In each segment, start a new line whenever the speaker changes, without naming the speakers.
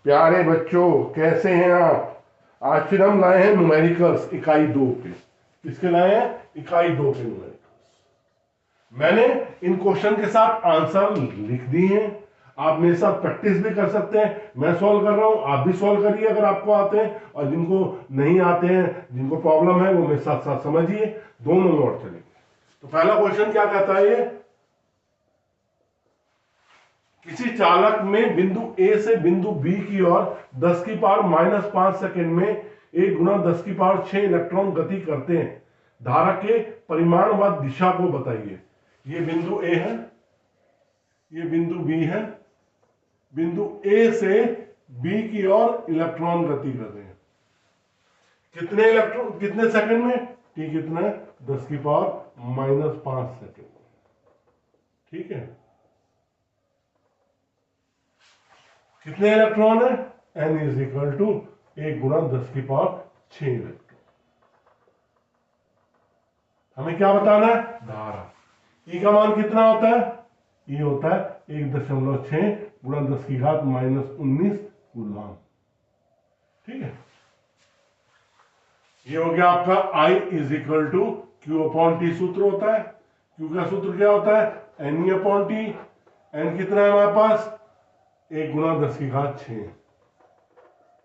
प्यारे बच्चों, कैसे हैं आप। आज फिर हम लाए हैं न्यूमेरिकल्स इकाई 2 पे। किसके लाए हैं? इकाई 2 पे न्यूमेरिकल्स। मैंने इन क्वेश्चन के साथ आंसर लिख दिए हैं। आप मेरे साथ प्रैक्टिस भी कर सकते हैं। मैं सॉल्व कर रहा हूं, आप भी सॉल्व करिए अगर आपको आते हैं, और जिनको नहीं आते हैं, जिनको प्रॉब्लम है, वो मेरे साथ साथ समझिए। दोनों में और चलेंगे। तो पहला क्वेश्चन क्या कहता है? ये किसी चालक में बिंदु ए से बिंदु बी की ओर 10 की पावर -5 सेकेंड में 1 गुना 10 की पावर 6 इलेक्ट्रॉन गति करते हैं। धारा के परिमाण व दिशा को बताइए। ये बिंदु ए है, ये बिंदु बी है। बिंदु ए से बी की ओर इलेक्ट्रॉन गति कर रहे हैं। कितने इलेक्ट्रॉन, कितने सेकंड में? टी कितना है? 10 की पावर -5 सेकेंड। ठीक है। कितने इलेक्ट्रॉन है? n इज इक्वल टू 1 गुना 10 की पावर 6 इलेक्ट्रॉन। हमें क्या बताना है? धारा। E का मान कितना होता है? E होता है 1.6 गुना 10 की घात -19 कूलम। ठीक है। ये हो गया आपका I is equal to Q/T सूत्र होता है। Q का सूत्र क्या होता है? Ne/T। n कितना है हमारे पास? 1 गुना 10 की घात 6।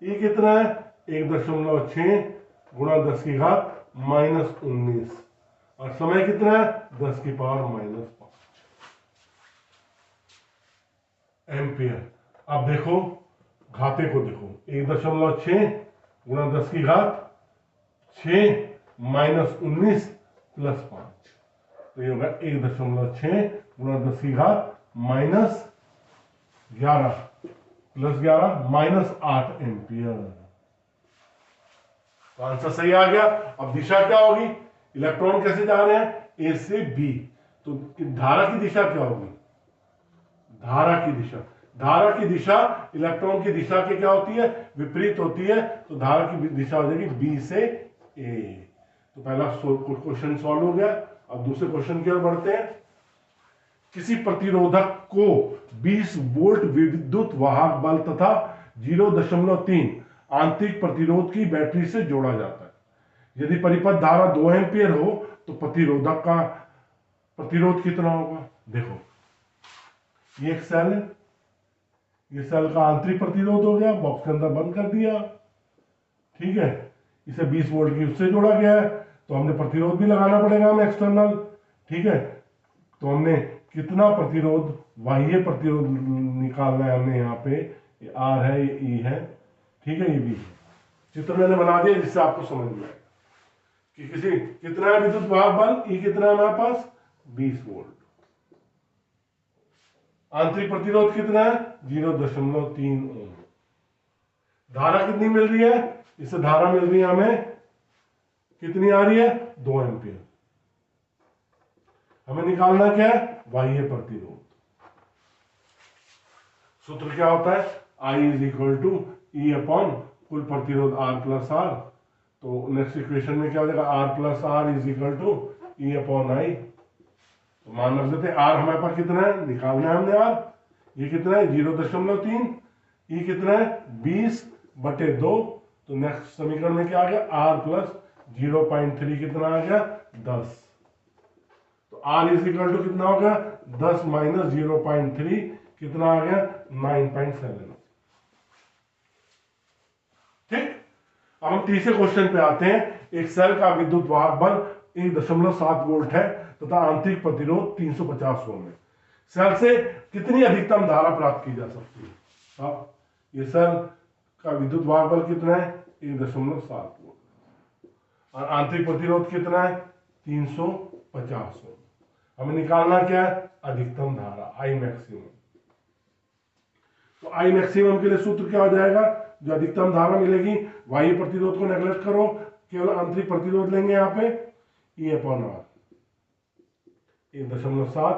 E कितना है? 1.6 गुना 10 की घात -19। और समय कितना है? 10 की पावर -5 एम्पियर। अब देखो, घाते को देखो। 1.6 गुना 10 की घात 6 -19 + 5, तो ये होगा 1.6 गुना 10 की घात -11 + 11 -8 एम्पियर। तो आंसर सही आ गया। अब दिशा क्या होगी? इलेक्ट्रॉन कैसे जा रहे हैं? ए से बी। तो धारा की दिशा क्या होगी? धारा की दिशा, धारा की दिशा इलेक्ट्रॉन की दिशा के क्या होती है? विपरीत होती है। तो धारा की दिशा हो जाएगी बी से ए। तो पहला क्वेश्चन सॉल्व हो गया। अब दूसरे क्वेश्चन की ओर बढ़ते हैं। किसी प्रतिरोधक को 20 वोल्ट विद्युत वाहक बल तथा 0.3 आंतरिक प्रतिरोध की बैटरी से जोड़ा जाता है। यदि परिपथ धारा 2 एम्पियर हो तो प्रतिरोधक का प्रतिरोध कितना होगा? देखो, ये एक सेल है, ये सेल का आंतरिक प्रतिरोध हो गया, बॉक्स के अंदर बंद कर दिया। ठीक है। इसे 20 वोल्ट की उससे जोड़ा गया है, तो हमने प्रतिरोध भी लगाना पड़ेगा हमें एक्सटर्नल। ठीक है। तो हमने कितना प्रतिरोध, बाह्य प्रतिरोध निकालना है हमें। यहाँ पे ये आर है, ये ई है, ठीक है, ये बी है। चित्र मैंने बना दिया जिससे आपको समझ में आएगा कि किसी कितना है विद्युत वाहक बल। ई कितना है हमारे पास? 20 वोल्ट। आंतरिक प्रतिरोध कितना है? 0.3 ओम। धारा कितनी मिल रही है? इससे धारा मिल रही है हमें, कितनी आ रही है? 2 एम्पियर। हमें निकालना क्या है? बाह्य प्रतिरोध। सूत्र क्या होता है? I is equal to E/, कुल प्रतिरोध R + R। तो नेक्स्ट इक्वेशन में क्या हो जाएगा? R + R is equal to E/I। तो मान रख देते हैं। R हमारे पास कितना है? निकालना है हमने R। ये कितना है? 0.3। E कितना है? 20/2। तो नेक्स्ट समीकरण में क्या आ गया? R + 0.3 कितना आ गया? 10। तो R इज इक्वल टू कितना हो गया? 10 - 0.3 कितना आ गया? 9.7। ठीक। अब हम तीसरे क्वेश्चन पे आते हैं। एक सेल का विद्युत वाहक बल 1.7 वोल्ट है तथा आंतरिक प्रतिरोध 350 ओम है। सेल से कितनी अधिकतम धारा प्राप्त की जा सकती है? अब ये सेल का विद्युत वाहक बल कितना है? 1.7 वोल्ट। और आंतरिक प्रतिरोध कितना है? 350 ओम। हमें निकालना क्या है? अधिकतम धारा, आई मैक्सिमम। तो आई मैक्सिमम के लिए सूत्र क्या हो जाएगा? जो अधिकतम धारा मिलेगी, बाह्य प्रतिरोध को नेगलेक्ट करो, केवल आंतरिक प्रतिरोध लेंगे यहाँ पे। E/R 1.7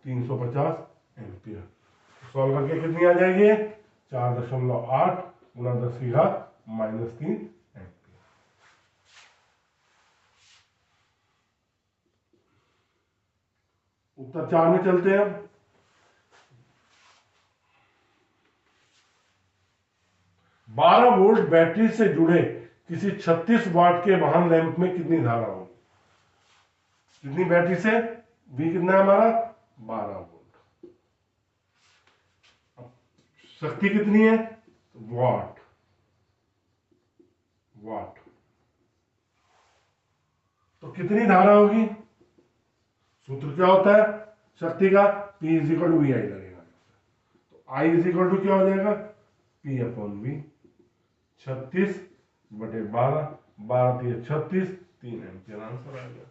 350 ampere. सॉल्व करके कितनी आ जाएगी? 4.8 गुना 10 की घात -3 एम्पियर। उत्तर 4 में चलते हैं। 12 वोल्ट बैटरी से जुड़े किसी 36 वाट के वाहन लैंप में कितनी धारा होगी? कितनी बैटरी से? V कितना है हमारा? 12 वोल्ट। शक्ति कितनी है? वाट। वाट तो कितनी धारा होगी? सूत्र क्या होता है शक्ति का? P is equal to V I लगेगा। तो I इज इक्वल टू क्या हो जाएगा? P upon we. 36 बटे 12, 12 3 36, 3 एम्पियर आंसर आ गया।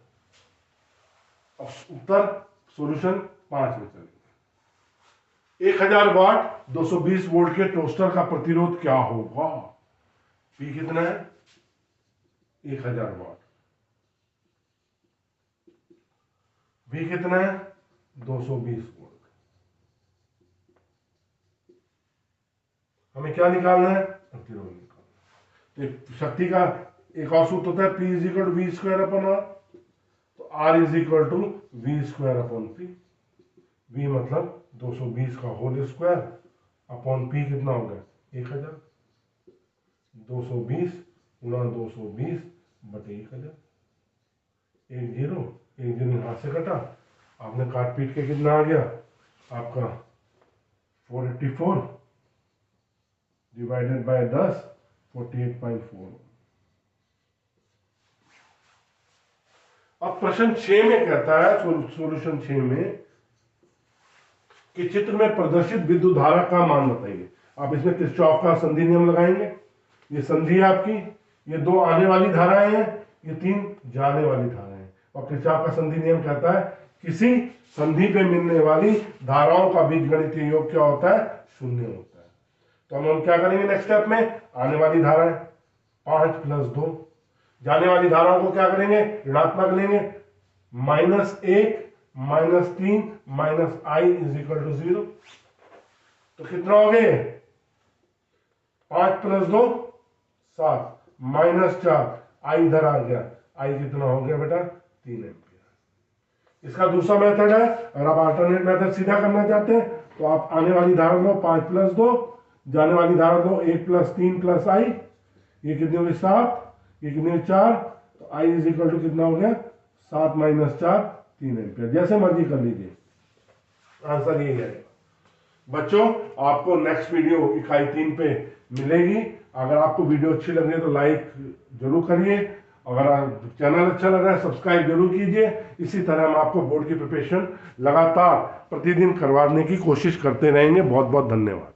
अब उत्तर सॉल्यूशन 5 में चलेंगे। 1000 वाट 220 वोल्ट के टोस्टर का प्रतिरोध क्या होगा? P कितना है? 1000 वाट। V कितना है? 220 वोल्ट। हमें क्या निकालना है? प्रतिरोध निकालना। तो शक्ति का एक और सूत्र होता है P is equal to V square upon R. तो R is equal to V square upon P. V मतलब 220 का होल स्क्वायर अपॉन P कितना हो गया? 1000। 220 गुणा 220 बटे 1000। 1 0 1 0 यहां से कटा, आपने काट पीट के कितना आ गया आपका? 484 डिवाइडेड बाय 10, 48.4। अब प्रश्न 6 में कहता है, सॉल्यूशन 6 में, कि चित्र में प्रदर्शित विद्युत धारा का मान बताइए। आप इसमें किरचॉफ का संधि नियम लगाएंगे। ये संधि है आपकी, ये 2 आने वाली धाराएं हैं, ये 3 जाने वाली धाराएं हैं। और किरचॉफ का संधि नियम कहता है किसी संधि पे मिलने वाली धाराओं का बीजगणितीय योग क्या होता है? 0 होता है। तो हम क्या करेंगे नेक्स्ट स्टेप में? आने वाली धाराएं 5 + 2, जाने वाली धाराओं को क्या करेंगे? ऋणात्मक लेंगे। -1 -3 -I इज इक्वल टू 0। तो कितना हो गए? 5 + 2 7, -4, I इधर आ गया। I कितना हो गया बेटा? 3 एम्पियर। इसका दूसरा मेथड है, अगर आप अल्टरनेट मेथड सीधा करना चाहते हैं तो आप आने वाली धारा लो 5 + 2, जाने वाली धारा लो 1 + 3 + I। ये कितनी होगी? 7। ये कितनी? 4। तो I इज इक्वल टू कितना हो गया? 7 - 4 3 एम्पियर। जैसे मर्जी कर लीजिए, आंसर यही है। बच्चों, आपको नेक्स्ट वीडियो इकाई 3 पे मिलेगी। अगर आपको वीडियो अच्छी लग रही है तो लाइक जरूर करिए। अगर चैनल अच्छा लग रहा है सब्सक्राइब जरूर कीजिए। इसी तरह हम आपको बोर्ड की प्रिपरेशन लगातार प्रतिदिन करवाने की कोशिश करते रहेंगे। बहुत बहुत धन्यवाद।